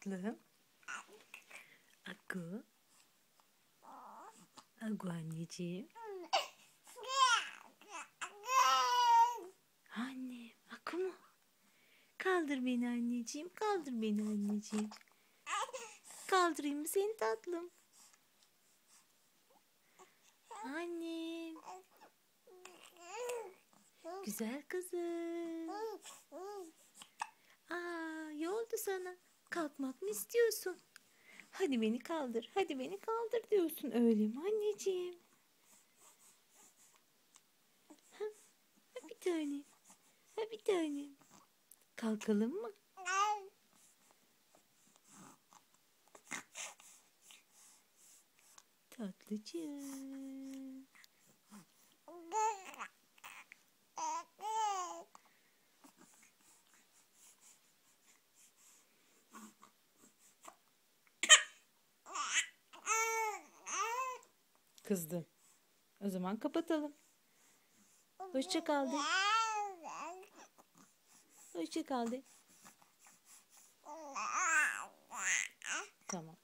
tatlım. Aku. Aku anneciğim. Anne, Aku mu? Kaldır beni anneciğim, kaldır beni anneciğim. Kaldırayım mı seni tatlım? Annem. Güzel kızım. Ne oldu sana? Kalkmak mı istiyorsun? Hadi beni kaldır, hadi beni kaldır diyorsun, öyle mi anneciğim? Ha, bir tane, bir tane. Kalkalım mı? Tatlıcığım. Kızdın. O zaman kapatalım. Hoşça kal de. Hoşça kal de. Tamam.